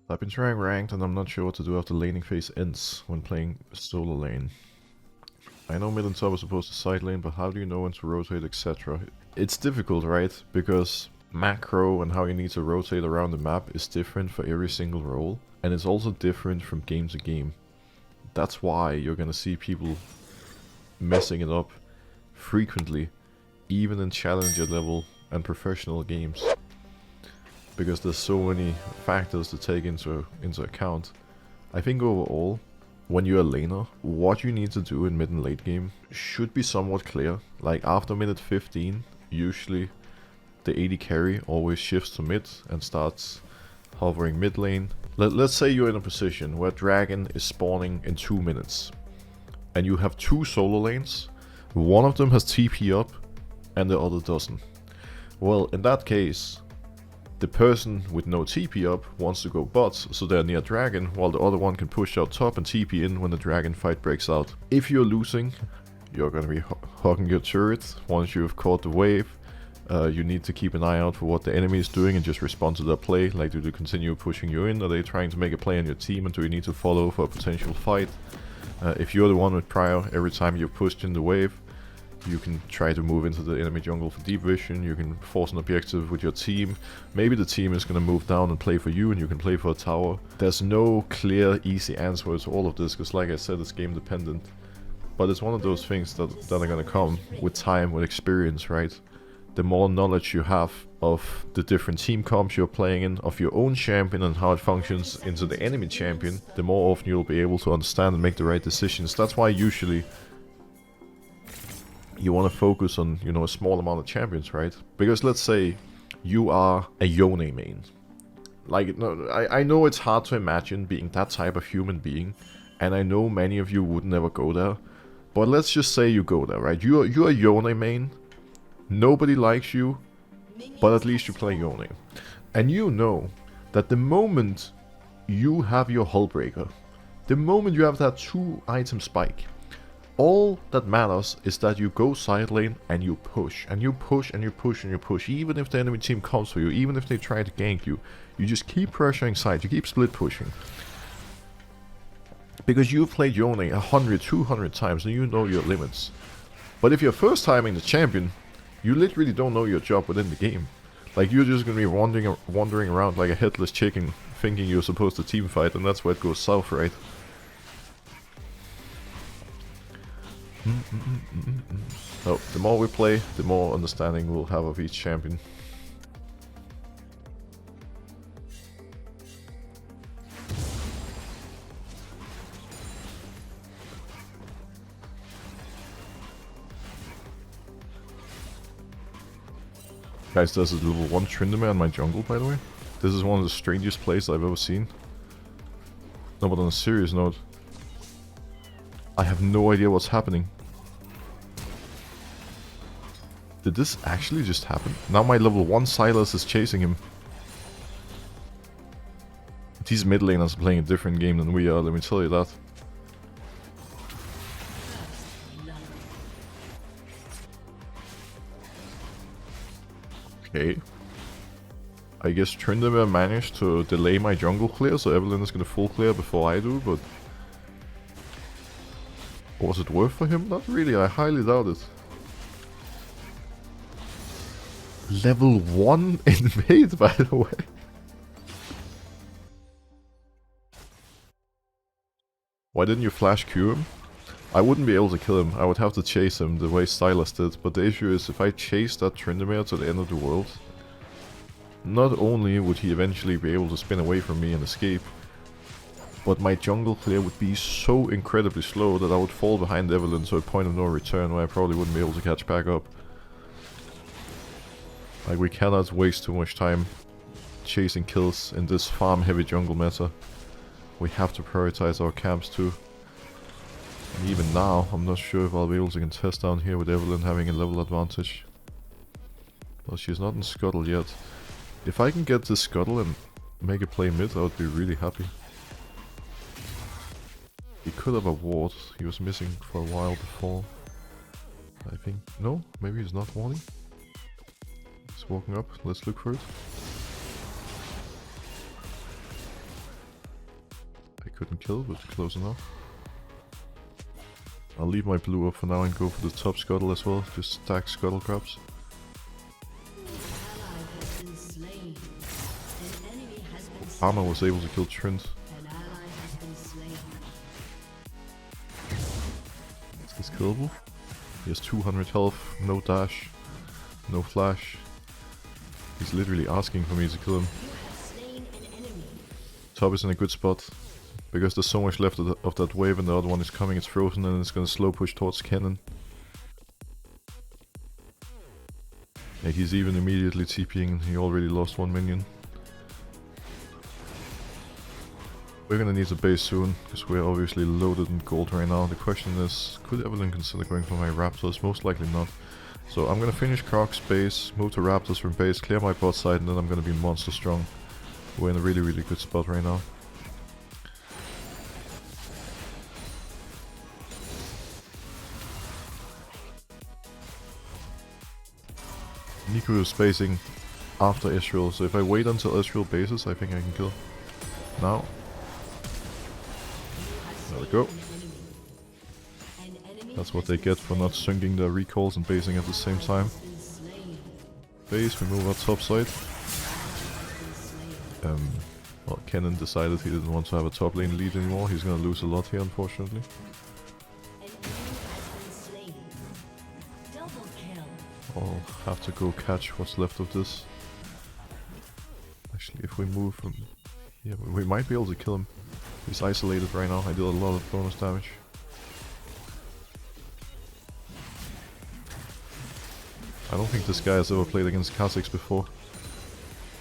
I've been trying ranked and I'm not sure what to do after laning phase ends when playing solo lane. I know mid and top are supposed to side lane, but how do you know when to rotate, etc.? It's difficult, right? Because macro and how you need to rotate around the map is different for every single role, and it's also different from game to game. That's why you're gonna see people messing it up frequently, even in challenger level and professional games. Because there's so many factors to take into account. I think overall, when you're a laner, what you need to do in mid and late game should be somewhat clear. Like after minute 15, usually the AD carry always shifts to mid and starts hovering mid lane. Let's say you're in a position where dragon is spawning in 2 minutes, and you have 2 solo lanes. One of them has TP up and the other doesn't. Well, in that case, the person with no TP up wants to go bots, so they're near dragon, while the other one can push out top and TP in when the dragon fight breaks out. If you're losing, you're gonna be hogging your turret. Once you've caught the wave, you need to keep an eye out for what the enemy is doing and just respond to their play. Like, do they continue pushing you in? Are they trying to make a play on your team, and do you need to follow for a potential fight? If you're the one with prior, every time you've pushed in the wave, you can try to move into the enemy jungle for deep vision, you can force an objective with your team. Maybe the team is going to move down and play for you and you can play for a tower. There's no clear, easy answer to all of this, because like I said, it's game dependent. But it's one of those things that are going to come with time, with experience, right? The more knowledge you have of the different team comps you're playing in, of your own champion and how it functions into the enemy champion, the more often you'll be able to understand and make the right decisions. That's why usually you want to focus on, you know, a small amount of champions, right? Because let's say you are a Yone main. Like, no, I know it's hard to imagine being that type of human being, and I know many of you would never go there. But let's just say you go there, right? You're a Yone main. Nobody likes you, but at least you play Yone. And you know that the moment you have your hull breaker, the moment you have that 2-item spike, all that matters is that you go side lane and you push, and you push, and you push, and you push. Even if the enemy team comes for you, even if they try to gank you, you just keep pressuring side, you keep split pushing. Because you've played Yone 100, 200 times and you know your limits. But if you're first timing the champion, you literally don't know your job within the game. Like, you're just gonna be wandering around like a headless chicken, thinking you're supposed to team fight, and that's where it goes south, right? So, the more we play, the more understanding we'll have of each champion. Guys, there's a level 1 Tryndamere in my jungle, by the way. This is one of the strangest plays I've ever seen. No, but on a serious note, I have no idea what's happening. Did this actually just happen? Now my level 1 Sylas is chasing him. These mid laners are playing a different game than we are, let me tell you that. Okay. I guess Tryndamere managed to delay my jungle clear, so Evelyn is gonna full clear before I do, but... was it worth for him? Not really, I highly doubt it. Level 1 invade, by the way. Why didn't you flash Q him? I wouldn't be able to kill him, I would have to chase him the way Sylas did, but the issue is if I chase that Tryndamere to the end of the world, not only would he eventually be able to spin away from me and escape, but my jungle clear would be so incredibly slow that I would fall behind Evelyn to a point of no return where I probably wouldn't be able to catch back up. Like, we cannot waste too much time chasing kills in this farm heavy jungle meta. We have to prioritize our camps too. And even now, I'm not sure if I'll be able to contest down here with Evelyn having a level advantage. Well, she's not in Scuttle yet. If I can get this Scuttle and make a play mid, I would be really happy. He could have a ward, he was missing for a while before. I think, no, maybe he's not warding. He's walking up, let's look for it. couldn't kill, but close enough. I'll leave my blue up for now and go for the top scuttle as well. Just stack scuttle crabs. Armor was able to kill Trent. Is this killable? He has 200 health, no dash, no flash. He's literally asking for me to kill him. Top is in a good spot. Because there's so much left of that wave and the other one is coming, it's frozen and it's gonna slow push towards cannon. Yeah, he's even immediately TPing and he already lost 1 minion. We're gonna need a base soon, because we're obviously loaded in gold right now. The question is, could Evelyn consider going for my Raptors? Most likely not. So I'm gonna finish Croc's base, move to Raptors from base, clear my bot side, and then I'm gonna be monster strong. We're in a really, really good spot right now. Nico is spacing after Israel, so if I wait until Israel bases, I think I can kill. Now. There we go. That's what they get for not syncing their recalls and basing at the same time. Base, we move our top side. Well, Kennen decided he didn't want to have a top lane lead anymore. He's gonna lose a lot here, unfortunately. I'll have to go catch what's left of this. Actually, if we move from here, we might be able to kill him. He's isolated right now. I did a lot of bonus damage. I don't think this guy has ever played against Kha'Zix before.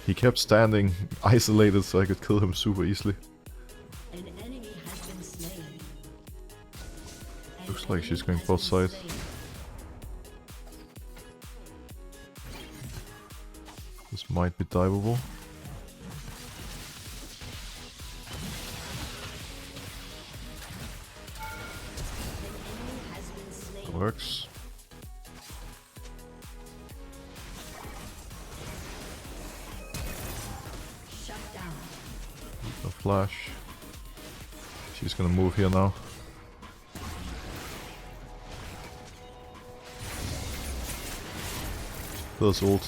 He kept standing isolated so I could kill him super easily. Looks like she's going both sides. This might be diveable. That works. No flash. She's gonna move here now. There's ult.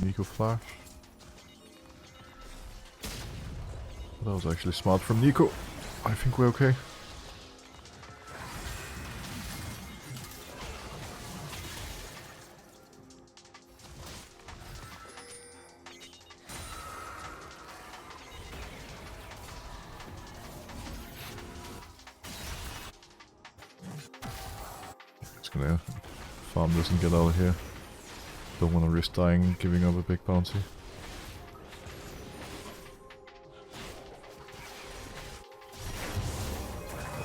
Nico flash. That was actually smart from Nico. I think we're okay. Just gonna farm this and get out of here. Don't want to risk dying and giving up a big bounty.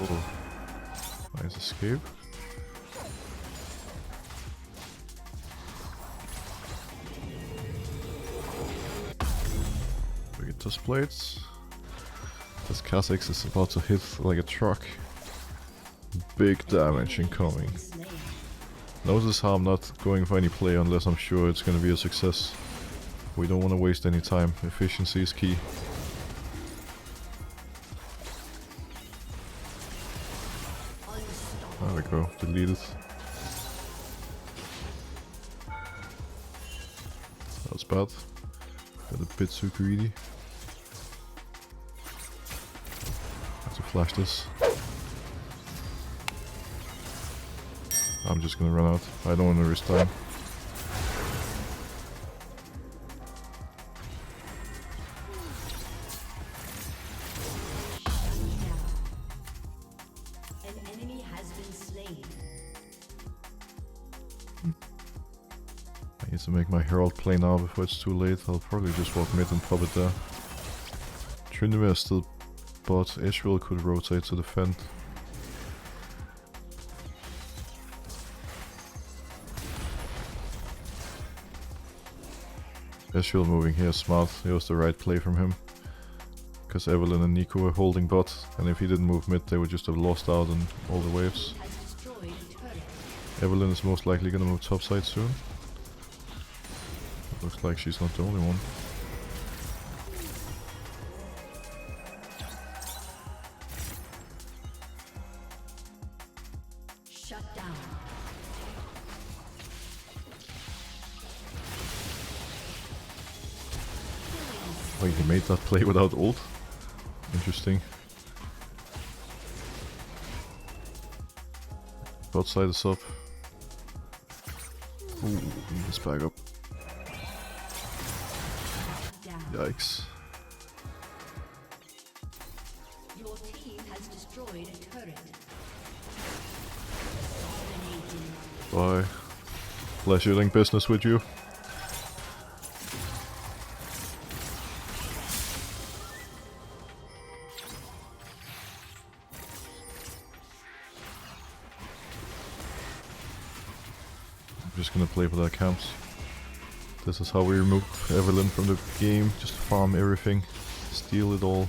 Oh, nice escape. We get those plates. This Kha'Zix is about to hit like a truck. Big damage incoming. Notice how I'm not going for any play unless I'm sure it's gonna be a success. We don't want to waste any time. Efficiency is key. There we go, deleted. That was bad. Got a bit too greedy. Have to flash this. I'm just gonna run out. I don't want to risk time. I need to make my Herald play now before it's too late. I'll probably just walk mid and pop it there. Tryndamere is still bot. Israel could rotate to defend. Israel moving here, smart. It was the right play from him. Because Evelyn and Nico were holding bot, and if he didn't move mid, they would just have lost out on all the waves. Evelyn is most likely gonna move topside soon. It looks like she's not the only one. Shut down. Wait, he made that play without ult? Interesting. Bot side is up. Ooh, need this back up. Yikes. Your team has destroyed a turret. Bye. Pleasure doing business with you. I'm just gonna play with our camps. This is how we remove Evelyn from the game. Just farm everything. Steal it all.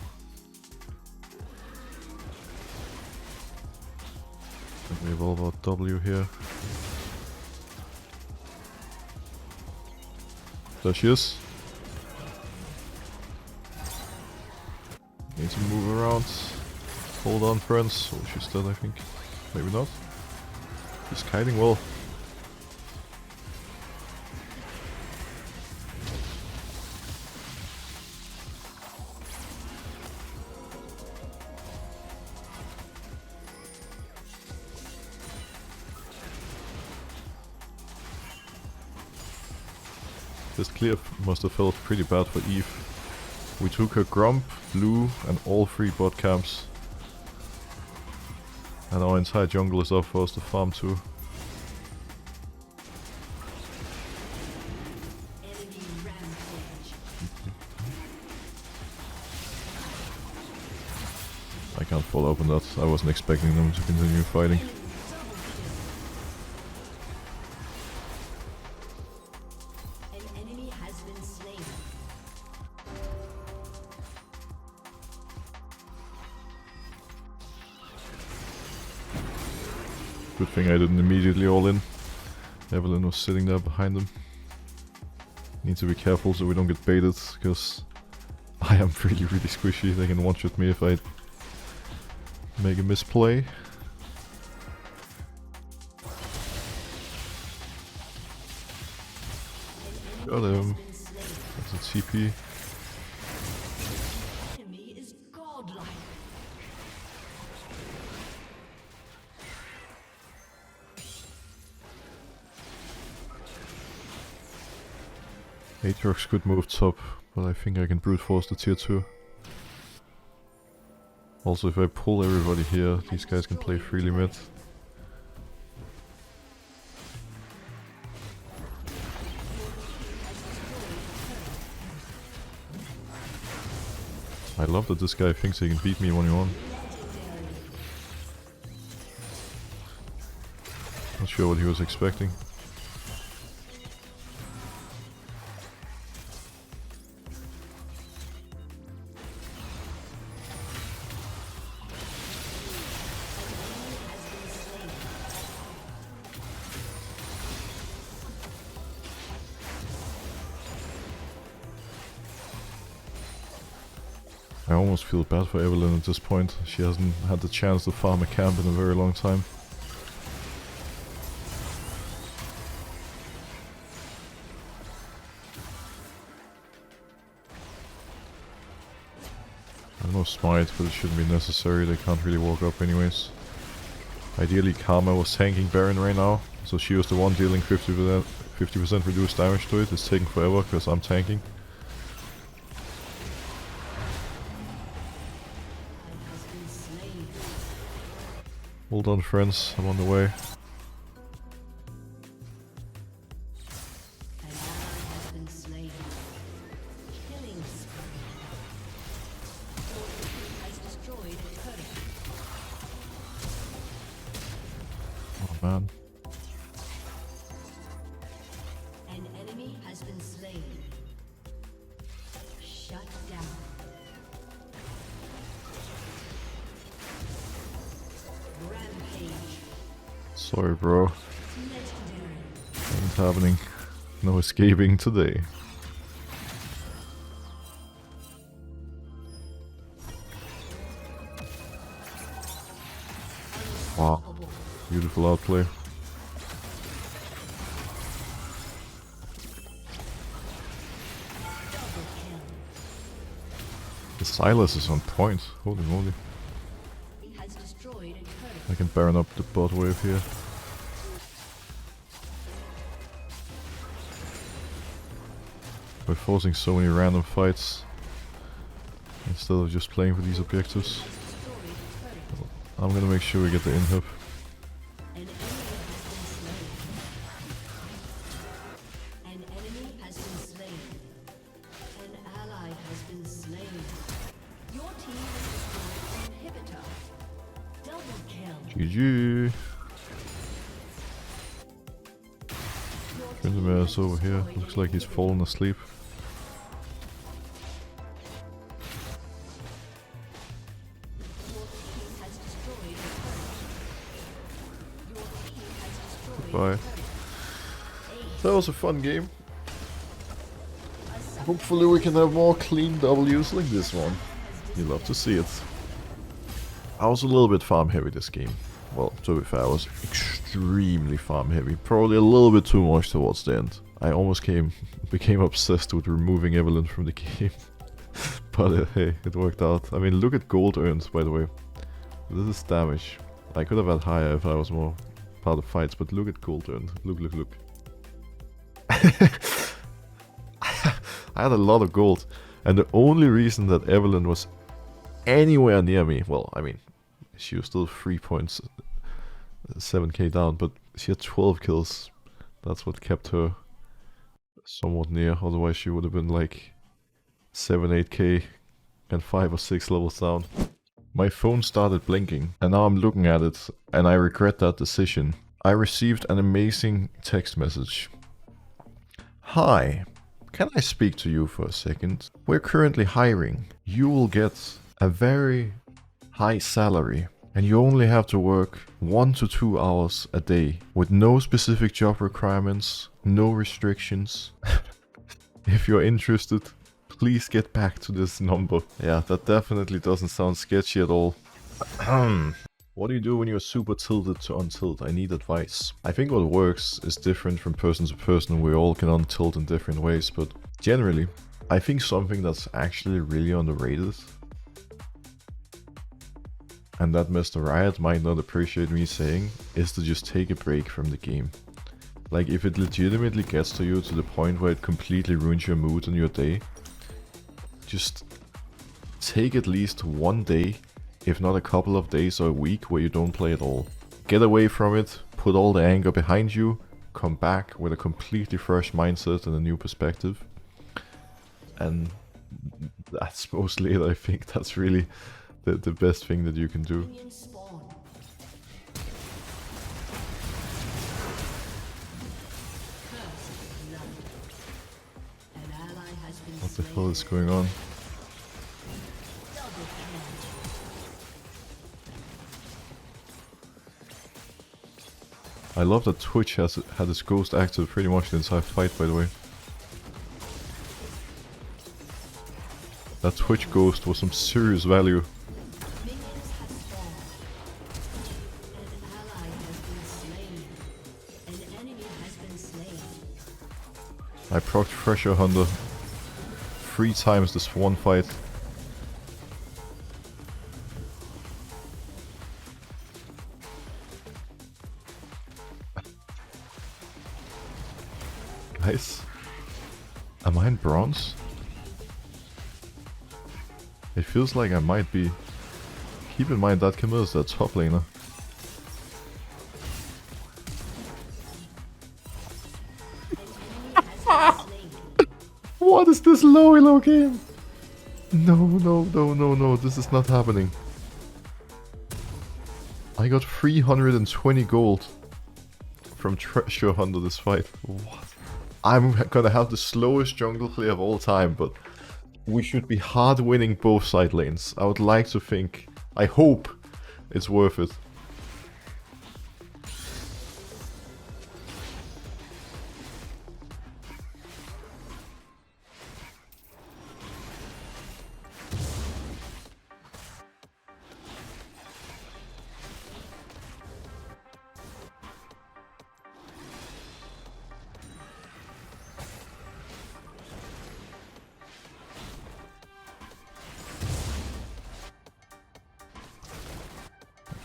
And we evolve our W here. There she is. Need to move around. Hold on, friends. Oh, she's dead, I think. Maybe not. She's kiting well. This clear must have felt pretty bad for Eve. We took her Grump, Blue and all 3 bot camps. And our entire jungle is up for us to farm too. I can't follow up on that. I wasn't expecting them to continue fighting. Good thing I didn't immediately all in. Evelyn was sitting there behind them. Need to be careful so we don't get baited, because I am really squishy. They can one-shot me if I make a misplay. Got him. That's a TP. Aatrox could move top, but I think I can brute force the tier 2. Also, if I pull everybody here, these guys can play freely mid. I love that this guy thinks he can beat me 1v1. Not sure what he was expecting. I almost feel bad for Evelyn at this point. She hasn't had the chance to farm a camp in a very long time. I don't know smite, but it shouldn't be necessary. They can't really walk up anyways. Ideally Karma was tanking Baron right now, so she was the one dealing 50% reduced damage to it. It's taking forever because I'm tanking. Hold on, friends, I'm on the way. Oh man. An enemy has been slain. Shut down. Sorry, bro. Nothing's happening. No escaping today. Wow. Beautiful outplay. The Silas is on point. Holy moly. I can Baron up the bot wave here. We're forcing so many random fights instead of just playing for these objectives. I'm gonna make sure we get the inhib. GG. Tryndamere is over here. Looks like he's fallen asleep. Goodbye. That was a fun game. Hopefully we can have more clean Ws like this one. You love to see it. I was a little bit farm heavy this game. Well, to be fair, I was extremely farm heavy. Probably a little bit too much towards the end. I almost became obsessed with removing Evelyn from the game. But hey, it worked out. I mean, look at gold earned, by the way. This is damage. I could have had higher if I was more part of fights, but look at gold earned. Look. I had a lot of gold. And the only reason that Evelyn was anywhere near me, well, I mean, she was still 3.7k down, but she had 12 kills. That's what kept her somewhat near. Otherwise she would have been like 7-8k and 5 or 6 levels down. My phone started blinking and now I'm looking at it and I regret that decision. I received an amazing text message. Hi, can I speak to you for a second? We're currently hiring. You will get a very high salary and you only have to work 1 to 2 hours a day with no specific job requirements, no restrictions. If you're interested, please get back to this number. Yeah, that definitely doesn't sound sketchy at all. What do you do when you're super tilted to untilt? I need advice. I think what works is different from person to person. We all can untilt in different ways, but generally, I think something that's actually really underrated, and that Mr. Riot might not appreciate me saying, is to just take a break from the game. Like, if it legitimately gets to you to the point where it completely ruins your mood and your day, just take at least one day, if not a couple of days or a week, where you don't play at all. Get away from it, put all the anger behind you, come back with a completely fresh mindset and a new perspective. And that's mostly it. I think that's really the best thing that you can do. What the hell is going on? I love that Twitch had its ghost active pretty much the entire fight, by the way. That Twitch ghost was some serious value. I procced Pressure Hunter 3 times this one fight. Guys, am I in bronze? It feels like I might be. Keep in mind that Camille's the top laner. What is this low elo game? No, this is not happening. I got 320 gold from Treasure Hunter this fight. What? I'm gonna have the slowest jungle clear of all time, but we should be hard winning both side lanes. I would like to think, I hope it's worth it.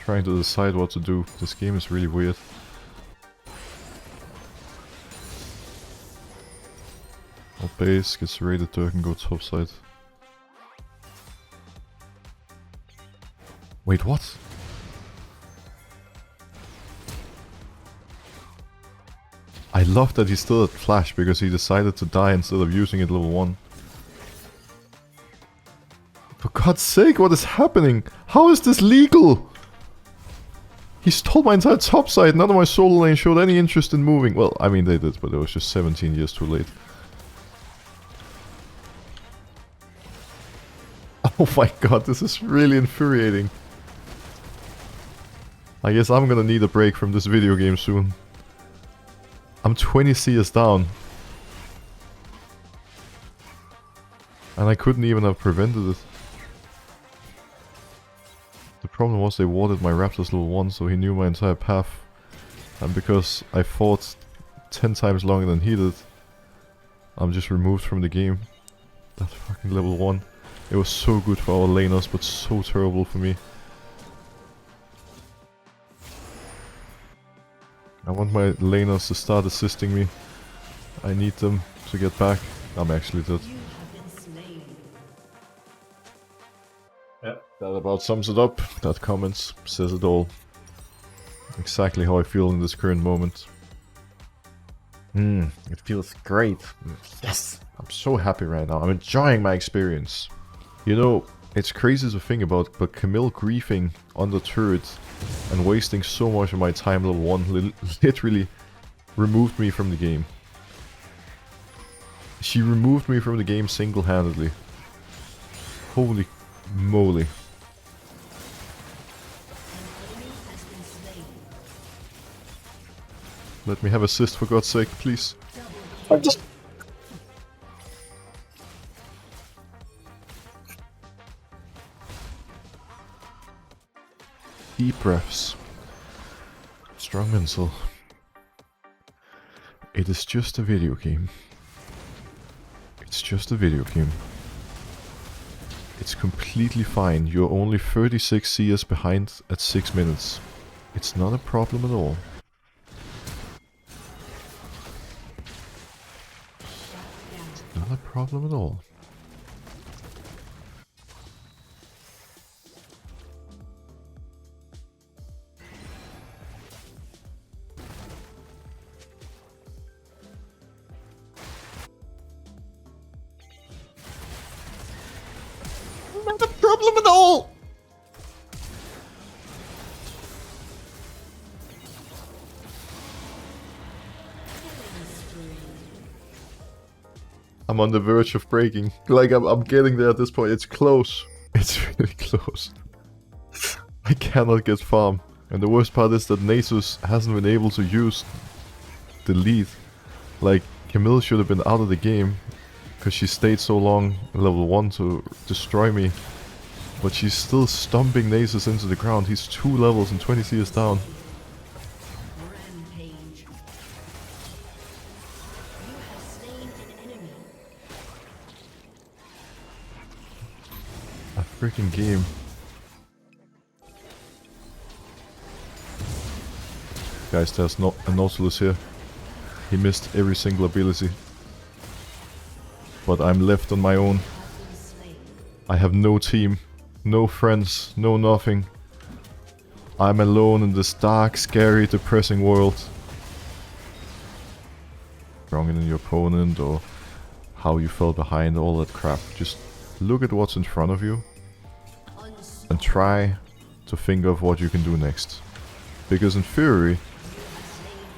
trying to decide what to do. This game is really weird. Our base gets raided, so I can go topside. Wait, what? I love that he still had flash because he decided to die instead of using it level 1. For God's sake, what is happening? How is this legal? He stole my entire topside. None of my solo lane showed any interest in moving. Well, I mean they did, but it was just 17 years too late. Oh my god, this is really infuriating. I guess I'm gonna need a break from this video game soon. I'm 20 CS down. And I couldn't even have prevented it. The problem was they warded my Raptors level 1, so he knew my entire path. And because I fought 10 times longer than he did, I'm just removed from the game. That fucking level 1. It was so good for our laners, but so terrible for me. I want my laners to start assisting me. I need them to get back. I'm actually dead. Yep, that about sums it up. That comment says it all. Exactly how I feel in this current moment. It feels great. Yes! I'm so happy right now. I'm enjoying my experience. You know, it's crazy to think about, but Camille griefing on the turret and wasting so much of my time level 1 literally removed me from the game. She removed me from the game single-handedly. Holy moly. Let me have assist for God's sake, please. I'm just... Deep breaths. Strong mental. It is just a video game. It's just a video game. It's completely fine. You're only 36 CS behind at 6 minutes. It's not a problem at all. It's not a problem at all. Not a problem at all! I'm on the verge of breaking. Like, I'm getting there at this point. It's close. It's really close. I cannot get farm. And the worst part is that Nasus hasn't been able to use the lead. Like, Camille should have been out of the game. Because she stayed so long in level 1 to destroy me. But she's still stomping Nasus into the ground. He's 2 levels and 20 CS down. Rampage. You have slain an enemy. A freaking game. Guys, there's no a Nautilus here. He missed every single ability. But I'm left on my own. I have no team, no friends, no nothing. I'm alone in this dark, scary, depressing world. Stronger than your opponent or how you fell behind, all that crap. Just look at what's in front of you and try to think of what you can do next. Because in theory,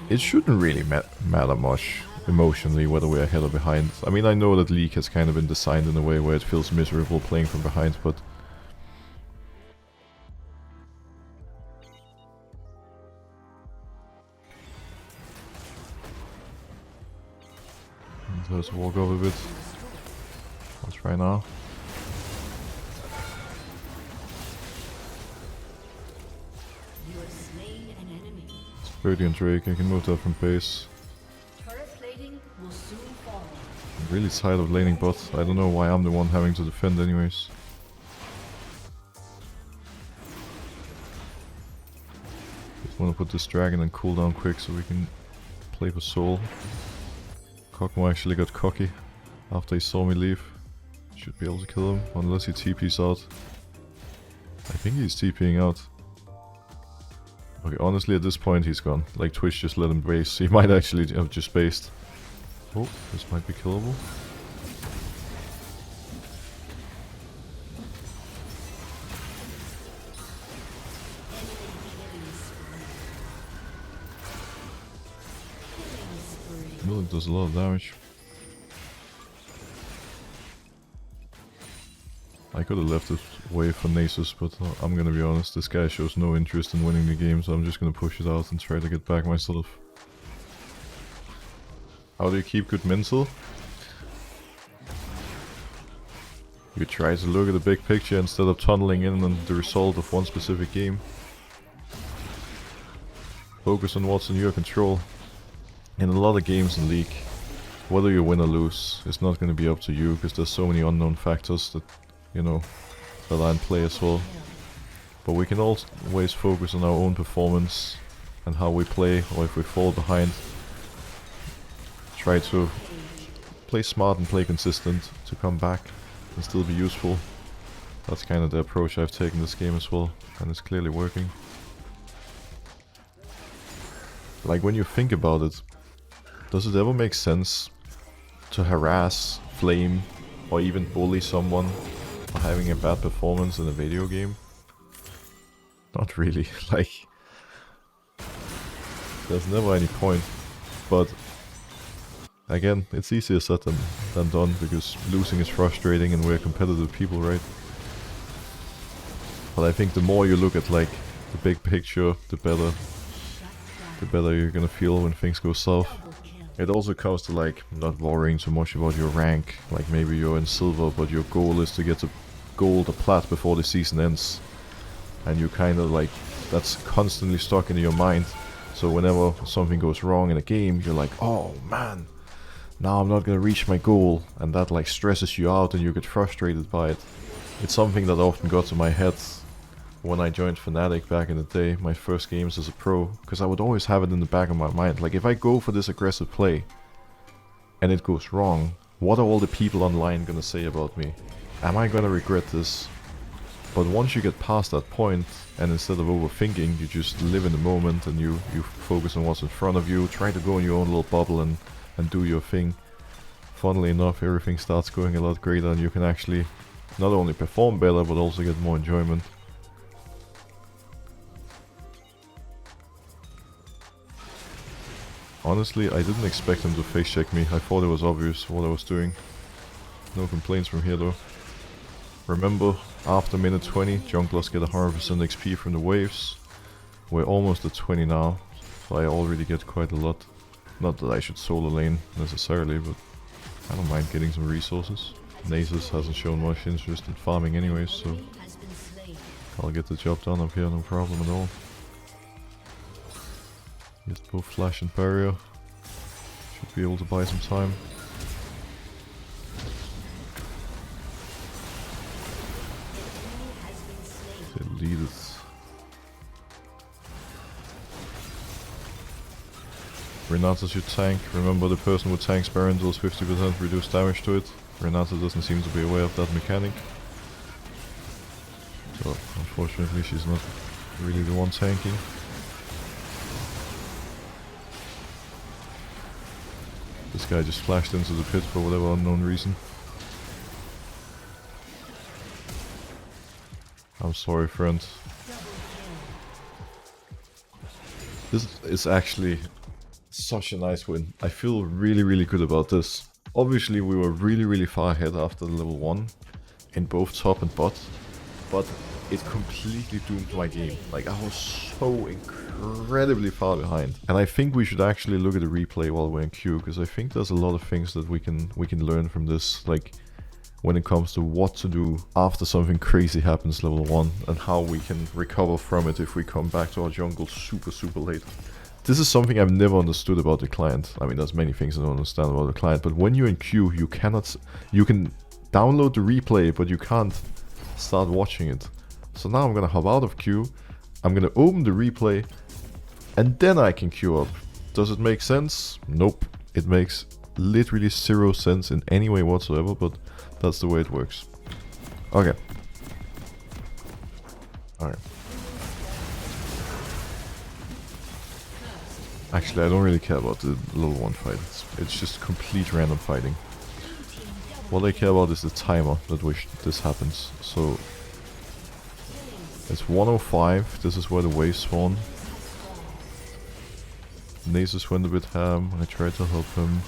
it shouldn't really matter much emotionally whether we're ahead or behind. I mean, I know that League has kind of been designed in a way where it feels miserable playing from behind, but let's walk over a bit. I'll try now. You have slain an enemy. It's 30 on Drake, I can move that from base. Turret plating will soon fall. I'm really tired of laning bot. I don't know why I'm the one having to defend anyways. Wanna put this dragon on cooldown quick so we can play for soul. Kog'Maw actually got cocky after he saw me leave. Should be able to kill him, unless he TP's out. I think he's TPing out. Okay, honestly at this point he's gone. Like Twitch just let him base. He might actually have just based. Oh, this might be killable. Milk does a lot of damage. I could have left it away for Nasus, but I'm gonna be honest, this guy shows no interest in winning the game, so I'm just gonna push it out and try to get back myself. How do you keep good mental? You try to look at the big picture instead of tunneling in on the result of one specific game. Focus on what's in your control. In a lot of games in League, whether you win or lose, it's not going to be up to you, because there's so many unknown factors that, you know, that are in play as well. But we can always focus on our own performance and how we play, or if we fall behind, try to play smart and play consistent to come back and still be useful. That's kind of the approach I've taken this game as well, and it's clearly working. Like, when you think about it, does it ever make sense to harass, flame, or even bully someone for having a bad performance in a video game? Not really. Like, there's never any point. But again, it's easier said than done, because losing is frustrating and we're competitive people, right? But I think the more you look at like the big picture, the better you're gonna feel when things go south. It also comes to like not worrying so much about your rank. Like maybe you're in silver, but your goal is to get to gold or plat before the season ends. And you kind of like, that's constantly stuck in your mind. So whenever something goes wrong in a game, you're like, oh man, now I'm not gonna reach my goal. And that like stresses you out and you get frustrated by it. It's something that often got to my head when I joined Fnatic back in the day, my first games as a pro, because I would always have it in the back of my mind, like if I go for this aggressive play and it goes wrong, what are all the people online gonna say about me? Am I gonna regret this? But once you get past that point, and instead of overthinking, you just live in the moment and you focus on what's in front of you, try to go in your own little bubble and do your thing. Funnily enough, everything starts going a lot greater and you can actually not only perform better but also get more enjoyment. Honestly, I didn't expect him to face check me. I thought it was obvious what I was doing. No complaints from here though. Remember, after minute 20, junglers get 100% XP from the waves. We're almost at 20 now, so I already get quite a lot. Not that I should solo lane necessarily, but I don't mind getting some resources. Nasus hasn't shown much interest in farming anyways, so I'll get the job done up here, no problem at all. Get both flash and barrier. Should be able to buy some time. Delete it. Renata should tank. Remember, the person who tanks Baron deals 50% reduced damage to it. Renata doesn't seem to be aware of that mechanic. So, unfortunately, she's not really the one tanking. This guy just flashed into the pit for whatever unknown reason. I'm sorry, friend. This is actually such a nice win. I feel really good about this. Obviously we were really far ahead after the level 1 in both top and bot, but it completely doomed my game. Like, I was so incredibly far behind. And I think we should actually look at the replay while we're in queue, because I think there's a lot of things that we can learn from this, like when it comes to what to do after something crazy happens level 1 and how we can recover from it if we come back to our jungle super late. This is something I've never understood about the client. I mean, there's many things I don't understand about the client, but when you're in queue, you can download the replay, but you can't start watching it. So now I'm gonna hop out of queue, I'm gonna open the replay, and then I can queue up. Does it make sense? Nope. It makes literally 0 sense in any way whatsoever, but that's the way it works. Okay. Alright. Actually, I don't really care about the level 1 fight. It's just complete random fighting. What I care about is the timer at which this happens. So it's 105. This is where the waves spawn. Nasus went a bit ham. I tried to help him.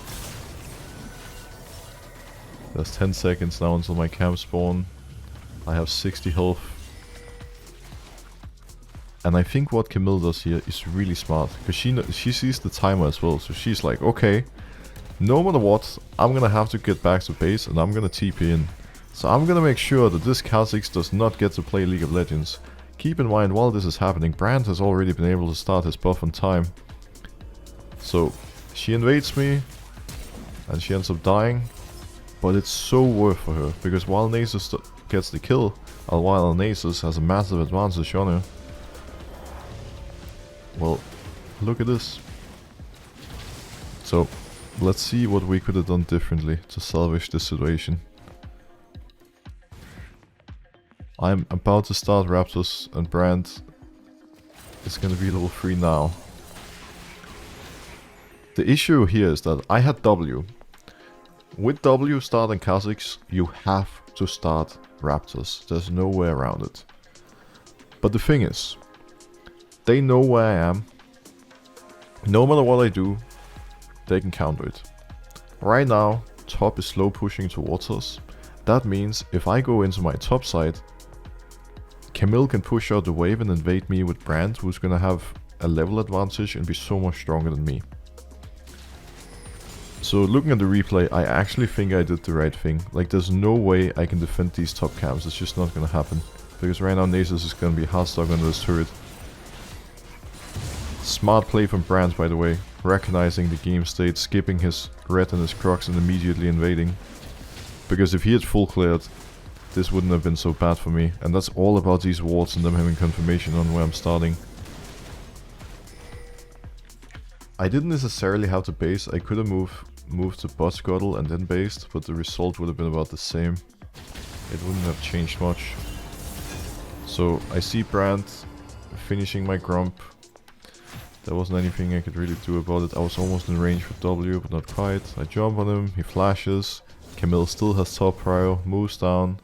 There's 10 seconds now until my camp spawn. I have 60 health. And I think what Camille does here is really smart. Because she sees the timer as well. So she's like, okay, no matter what, I'm gonna have to get back to base and I'm gonna TP in. So I'm gonna make sure that this Kha'Zix does not get to play League of Legends. Keep in mind, while this is happening, Brand has already been able to start his buff on time. So she invades me and she ends up dying. But it's so worth for her, because while Nasus gets the kill, while Nasus has a massive advantage on her. Well, look at this. So, let's see what we could have done differently to salvage this situation. I'm about to start Raptors, and Brand is going to be level 3 now. The issue here is that I had W. With W starting Kha'Zix, you have to start Raptors. There's no way around it. But the thing is, they know where I am. No matter what I do, they can counter it. Right now, top is slow pushing towards us. That means if I go into my top side, Camille can push out the wave and invade me with Brand, who's gonna have a level advantage and be so much stronger than me. So looking at the replay, I actually think I did the right thing. Like, there's no way I can defend these top camps. It's just not gonna happen. Because right now Nasus is gonna be hard stuck under this turret. Smart play from Brand, by the way. Recognizing the game state, skipping his red and his crocs and immediately invading. Because if he had full cleared, this wouldn't have been so bad for me. And that's all about these wards and them having confirmation on where I'm starting. I didn't necessarily have to base. I could have moved to bot scuttle and then based, but the result would have been about the same. It wouldn't have changed much. So I see Brand finishing my Grump. There wasn't anything I could really do about it. I was almost in range with W, but not quite. I jump on him, he flashes. Camille still has top prio, moves down.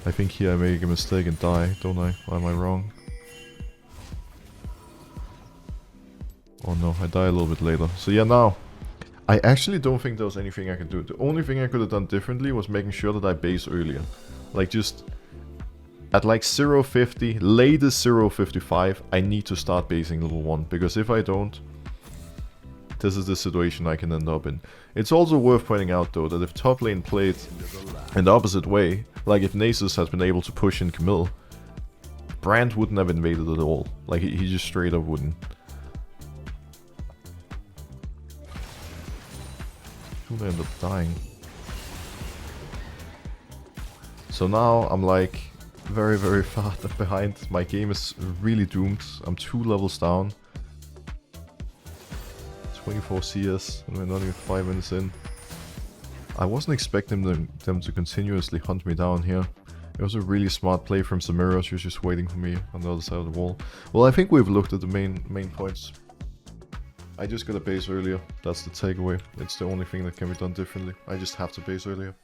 I think here I make a mistake and die, don't I? Or am I wrong? Oh no, I die a little bit later. So yeah, now, I actually don't think there was anything I could do. The only thing I could have done differently was making sure that I base earlier. Like, just at like 0.50, latest 0.55, I need to start basing level 1. Because if I don't, this is the situation I can end up in. It's also worth pointing out though that if top lane played in the opposite way, like if Nasus has been able to push in Camille, Brand wouldn't have invaded at all. Like, he just straight up wouldn't. I end up dying. So now I'm like very far behind. My game is really doomed. I'm 2 levels down. 24 CS and we're not even 5 minutes in. I wasn't expecting them to continuously hunt me down here. It was a really smart play from Samira. She was just waiting for me on the other side of the wall. Well, I think we've looked at the main points. I just got a base earlier. That's the takeaway. It's the only thing that can be done differently. I just have to base earlier.